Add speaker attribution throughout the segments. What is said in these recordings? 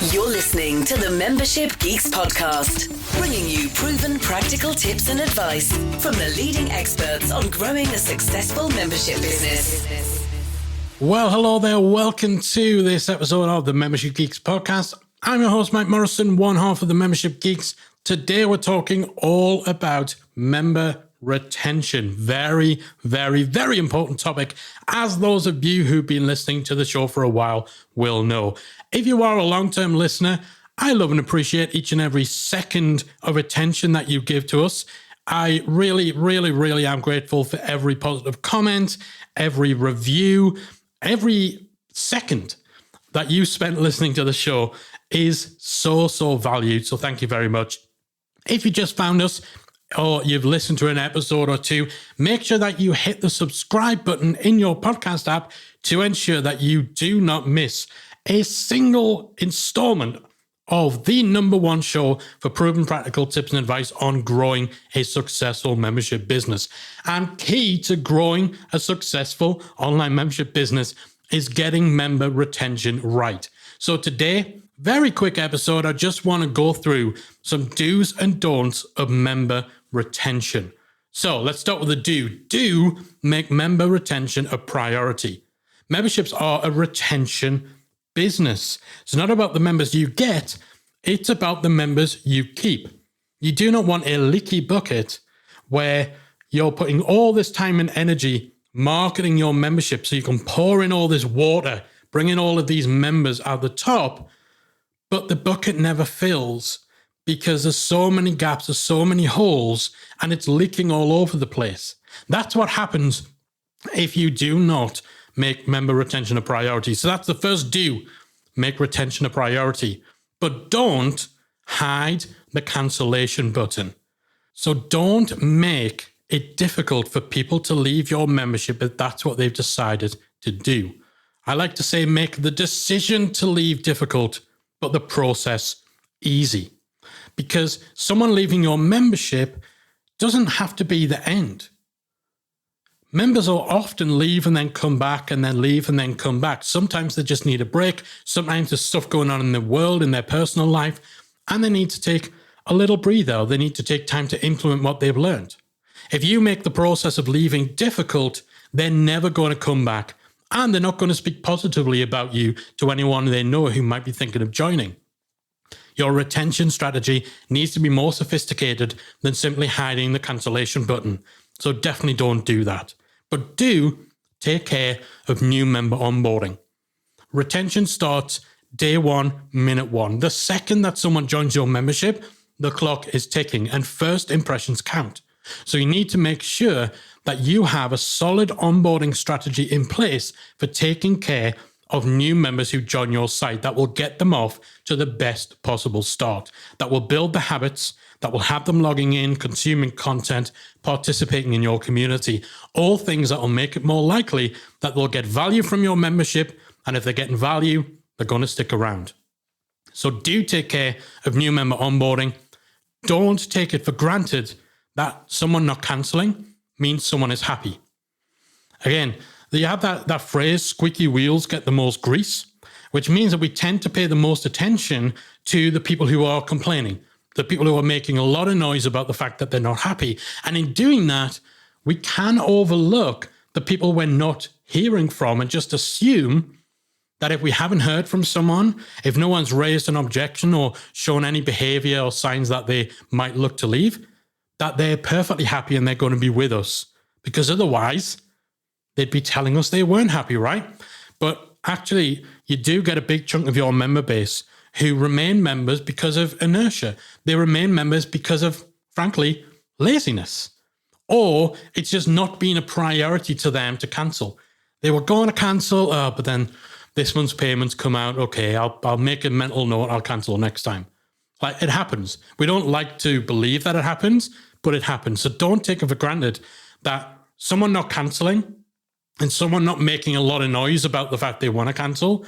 Speaker 1: You're listening to the Membership Geeks podcast, bringing you proven practical tips and advice from the leading experts on growing a successful membership business.
Speaker 2: Well, hello there. Welcome to this episode of the Membership Geeks podcast. I'm your host, Mike Morrison, one half of the Membership Geeks. Today, we're talking all about member retention. Very, very, very important topic, as those of you who've been listening to the show for a while will know. If you are a long-term listener, I love and appreciate each and every second of attention that you give to us. I really, really, really am grateful for every positive comment, every review, every second that you spent listening to the show is so valued. So thank you very much. If you just found us or you've listened to an episode or two, make sure that you hit the subscribe button in your podcast app to ensure that you do not miss a single installment of the number one show for proven practical tips and advice on growing a successful membership business. And key to growing a successful online membership business is getting member retention right. So today, very quick episode, I just want to go through some do's and don'ts of member retention. So let's start with the do. Do make member retention a priority. Memberships are a retention business. It's not about the members you get, it's about the members you keep. You do not want a leaky bucket where you're putting all this time and energy marketing your membership so you can pour in all this water, bring in all of these members at the top, but the bucket never fills because there's so many gaps, there's so many holes, and it's leaking all over the place. That's what happens if you do not make member retention a priority. So that's the first do, make retention a priority. But don't hide the cancellation button. So don't make it difficult for people to leave your membership if that's what they've decided to do. I like to say make the decision to leave difficult, but the process easy. Because someone leaving your membership doesn't have to be the end. Members will often leave and then come back and then leave and then come back. Sometimes they just need a break. Sometimes there's stuff going on in the world, in their personal life, and they need to take a little breather. They need to take time to implement what they've learned. If you make the process of leaving difficult, they're never going to come back, and they're not going to speak positively about you to anyone they know who might be thinking of joining. Your retention strategy needs to be more sophisticated than simply hiding the cancellation button. So definitely don't do that. But do take care of new member onboarding. Retention starts day one, minute one. The second that someone joins your membership, the clock is ticking and first impressions count. So you need to make sure that you have a solid onboarding strategy in place for taking care of new members who join your site that will get them off to the best possible start, that will build the habits, that will have them logging in, consuming content, participating in your community, all things that will make it more likely that they'll get value from your membership, and if they're getting value, they're going to stick around. So do take care of new member onboarding. Don't take it for granted that someone not cancelling means someone is happy. Again, you have that phrase, squeaky wheels get the most grease, which means that we tend to pay the most attention to the people who are complaining, the people who are making a lot of noise about the fact that they're not happy. And in doing that, we can overlook the people we're not hearing from and just assume that if we haven't heard from someone, if no one's raised an objection or shown any behavior or signs that they might look to leave, that they're perfectly happy and they're going to be with us. Because otherwise, they'd be telling us they weren't happy, right? But actually, you do get a big chunk of your member base who remain members because of inertia. They remain members because of, frankly, laziness. Or it's just not been a priority to them to cancel. They were going to cancel, but then this month's payments come out. Okay, I'll make a mental note. I'll cancel next time. Like, it happens. We don't like to believe that it happens, but it happens. So don't take it for granted that someone not canceling and someone not making a lot of noise about the fact they want to cancel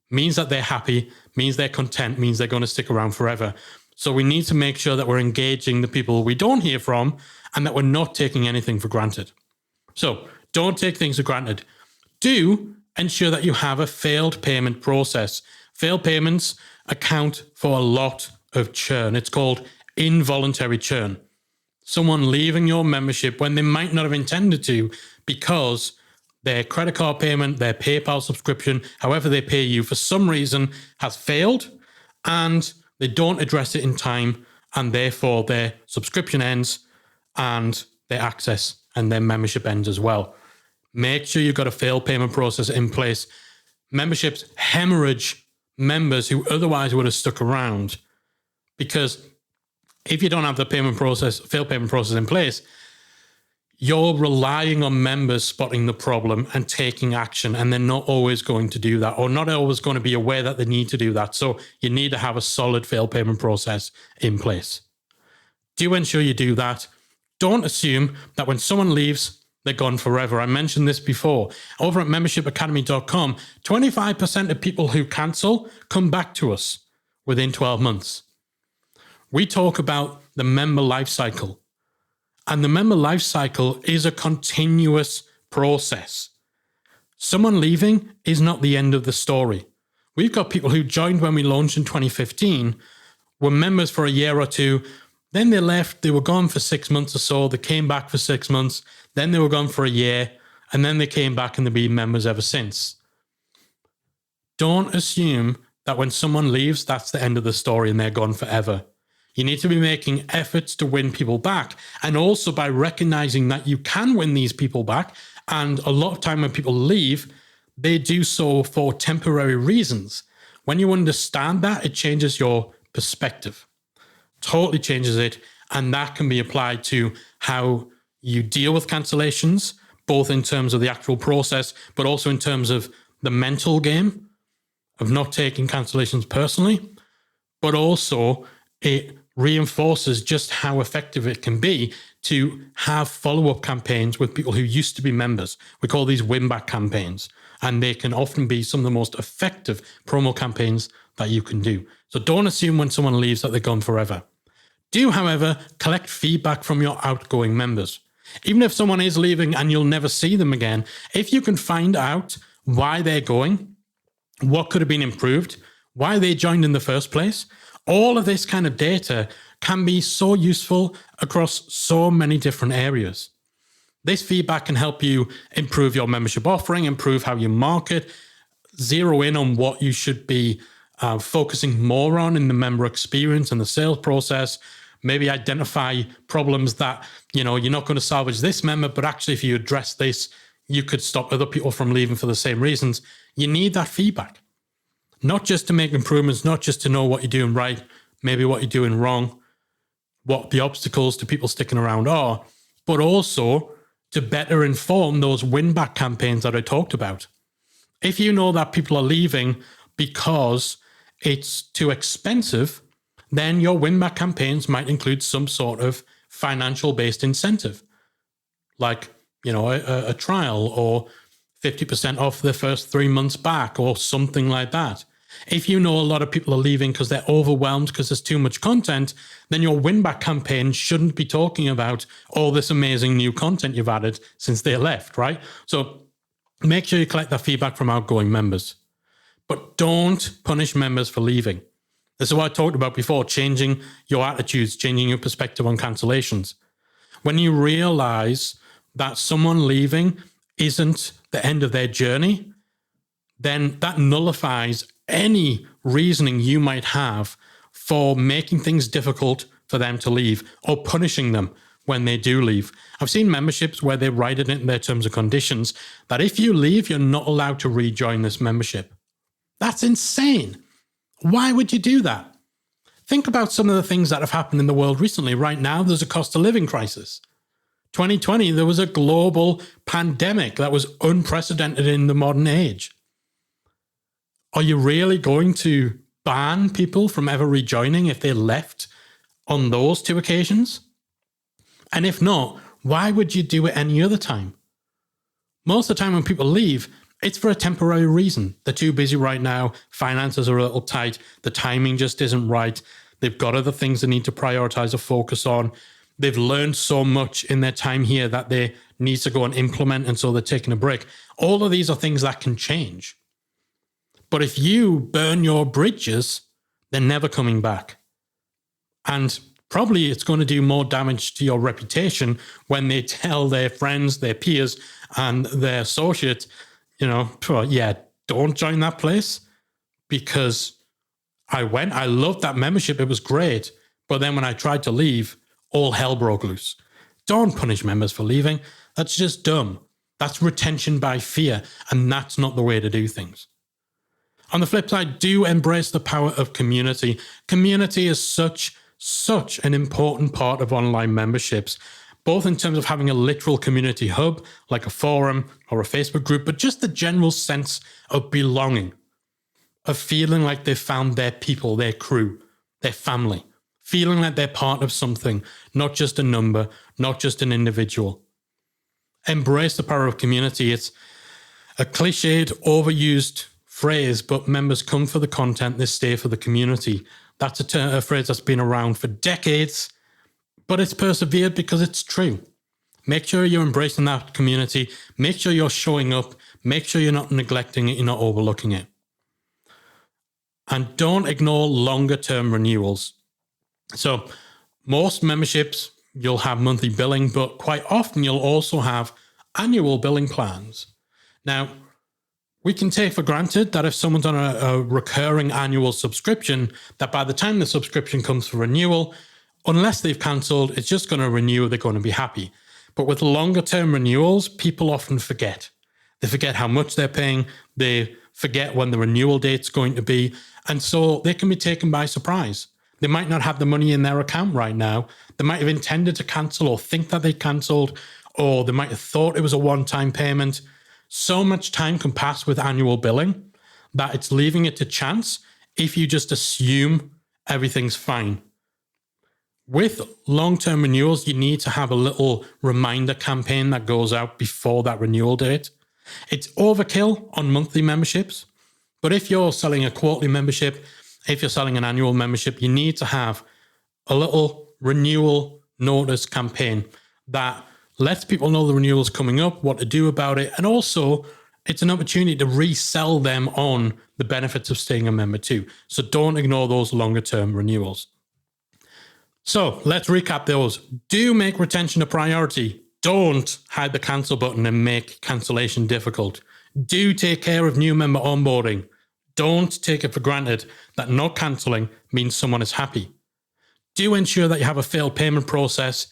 Speaker 2: means that they're happy, means they're content, means they're going to stick around forever. So we need to make sure that we're engaging the people we don't hear from and that we're not taking anything for granted. So don't take things for granted. Do ensure that you have a failed payment process Failed payments account for a lot of churn. It's called involuntary churn. Someone leaving your membership when they might not have intended to because their credit card payment, their PayPal subscription, however they pay you, for some reason has failed and they don't address it in time, and therefore their subscription ends and their access and their membership ends as well. Make sure you've got a failed payment process in place. Memberships hemorrhage members who otherwise would have stuck around, because if you don't have the failed payment process in place, you're relying on members spotting the problem and taking action, and they're not always going to do that, or not always going to be aware that they need to do that. So you need to have a solid failed payment process in place. Do ensure you do that. Don't assume that when someone leaves, they're gone forever. I mentioned this before. Over at membershipacademy.com, 25% of people who cancel come back to us within 12 months. We talk about the member life cycle. And the member life cycle is a continuous process. Someone leaving is not the end of the story. We've got people who joined when we launched in 2015, were members for a year or two, then they left, they were gone for 6 months or so, they came back for 6 months, then they were gone for a year, and then they came back and they've been members ever since. Don't assume that when someone leaves, that's the end of the story and they're gone forever. You need to be making efforts to win people back, and also by recognizing that you can win these people back. And a lot of time when people leave, they do so for temporary reasons. When you understand that, it changes your perspective, totally changes it. And that can be applied to how you deal with cancellations, both in terms of the actual process, but also in terms of the mental game of not taking cancellations personally, but also it reinforces just how effective it can be to have follow-up campaigns with people who used to be members. We call these win-back campaigns, and they can often be some of the most effective promo campaigns that you can do. So don't assume when someone leaves that they're gone forever. Do, however, collect feedback from your outgoing members. Even if someone is leaving and you'll never see them again, if you can find out why they're going, what could have been improved, why they joined in the first place, all of this kind of data can be so useful across so many different areas. This feedback can help you improve your membership offering, improve how you market, zero in on what you should be focusing more on in the member experience and the sales process, maybe identify problems that, you're not going to salvage this member, but actually if you address this, you could stop other people from leaving for the same reasons. You need that feedback. Not just to make improvements, not just to know what you're doing right, maybe what you're doing wrong, what the obstacles to people sticking around are, but also to better inform those win-back campaigns that I talked about. If you know that people are leaving because it's too expensive, then your win-back campaigns might include some sort of financial-based incentive, like, a trial or 50% off the first 3 months back or something like that. If you know a lot of people are leaving because they're overwhelmed because there's too much content, then your win-back campaign shouldn't be talking about all this amazing new content you've added since they left, right? So make sure you collect that feedback from outgoing members. But don't punish members for leaving. This is what I talked about before, changing your attitudes, changing your perspective on cancellations. When you realize that someone leaving isn't the end of their journey, then that nullifies any reasoning you might have for making things difficult for them to leave or punishing them when they do leave. I've seen memberships where they write it in their terms and conditions that if you leave, you're not allowed to rejoin this membership. That's insane. Why would you do that? Think about some of the things that have happened in the world recently. Right now, there's a cost of living crisis. 2020, there was a global pandemic that was unprecedented in the modern age. Are you really going to ban people from ever rejoining if they left on those two occasions? And if not, why would you do it any other time? Most of the time when people leave, it's for a temporary reason. They're too busy right now. Finances are a little tight. The timing just isn't right. They've got other things they need to prioritize or focus on. They've learned so much in their time here that they need to go and implement, and so they're taking a break. All of these are things that can change. But if you burn your bridges, they're never coming back. And probably it's going to do more damage to your reputation when they tell their friends, their peers, and their associates, don't join that place, because I loved that membership, it was great. But then when I tried to leave, all hell broke loose. Don't punish members for leaving. That's just dumb. That's retention by fear, and that's not the way to do things. On the flip side, do embrace the power of community. Community is such an important part of online memberships, both in terms of having a literal community hub, like a forum or a Facebook group, but just the general sense of belonging, of feeling like they've found their people, their crew, their family, feeling like they're part of something, not just a number, not just an individual. Embrace the power of community. It's a cliched, overused phrase, but members come for the content, they stay for the community. That's a phrase that's been around for decades, but it's persevered because it's true. Make sure you're embracing that community. Make sure you're showing up. Make sure you're not neglecting it, you're not overlooking it. And don't ignore longer term renewals. So most memberships, you'll have monthly billing, but quite often you'll also have annual billing plans. Now, we can take for granted that if someone's on a recurring annual subscription, that by the time the subscription comes for renewal, unless they've cancelled, it's just going to renew, they're going to be happy. But with longer term renewals, people often forget. They forget how much they're paying, they forget when the renewal date's going to be, and so they can be taken by surprise. They might not have the money in their account right now. They might have intended to cancel or think that they cancelled, or they might have thought it was a one-time payment. So much time can pass with annual billing that it's leaving it to chance if you just assume everything's fine. With long-term renewals, you need to have a little reminder campaign that goes out before that renewal date. It's overkill on monthly memberships, but if you're selling a quarterly membership, if you're selling an annual membership, you need to have a little renewal notice campaign that lets people know the renewal's coming up, what to do about it, and also it's an opportunity to resell them on the benefits of staying a member too. So don't ignore those longer term renewals. So let's recap those. Do make retention a priority. Don't hide the cancel button and make cancellation difficult. Do take care of new member onboarding. Don't take it for granted that not cancelling means someone is happy. Do ensure that you have a failed payment process.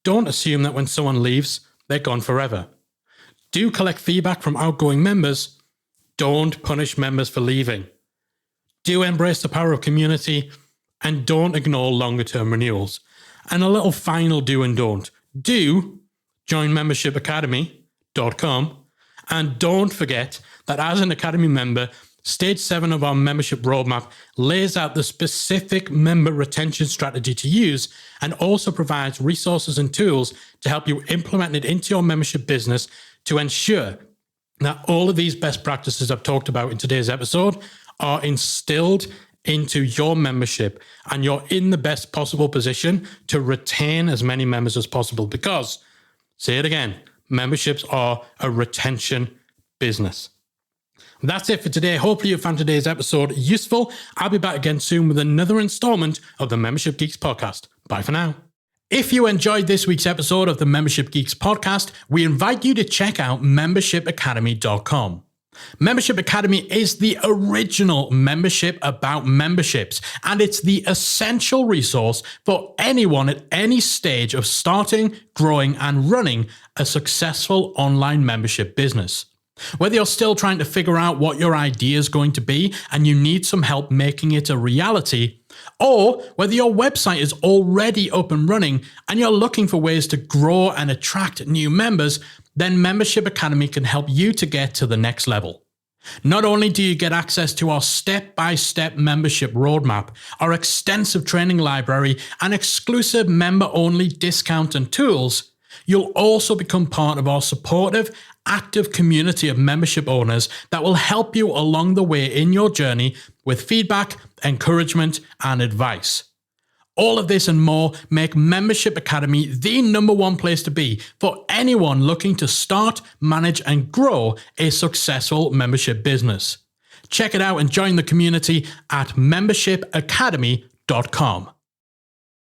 Speaker 2: Don't assume that when someone leaves, they're gone forever. Do collect feedback from outgoing members. Don't punish members for leaving. Do embrace the power of community, and don't ignore longer term renewals. And a little final do and don't. Do join membershipacademy.com, and don't forget that as an Academy member, Stage 7 of our membership roadmap lays out the specific member retention strategy to use and also provides resources and tools to help you implement it into your membership business to ensure that all of these best practices I've talked about in today's episode are instilled into your membership and you're in the best possible position to retain as many members as possible because, say it again, memberships are a retention business. That's it for today. Hopefully you found today's episode useful. I'll be back again soon with another installment of the Membership Geeks podcast. Bye for now. If you enjoyed this week's episode of the Membership Geeks podcast, we invite you to check out membershipacademy.com. Membership Academy is the original membership about memberships, and it's the essential resource for anyone at any stage of starting, growing, and running a successful online membership business. Whether you're still trying to figure out what your idea is going to be and you need some help making it a reality, or whether your website is already up and running and you're looking for ways to grow and attract new members, then Membership Academy can help you to get to the next level. Not only do you get access to our step-by-step membership roadmap, our extensive training library, and exclusive member-only discount and tools, you'll also become part of our supportive, active community of membership owners that will help you along the way in your journey with feedback, encouragement, and advice. All of this and more make Membership Academy the #1 place to be for anyone looking to start, manage, and grow a successful membership business. Check it out and join the community at membershipacademy.com.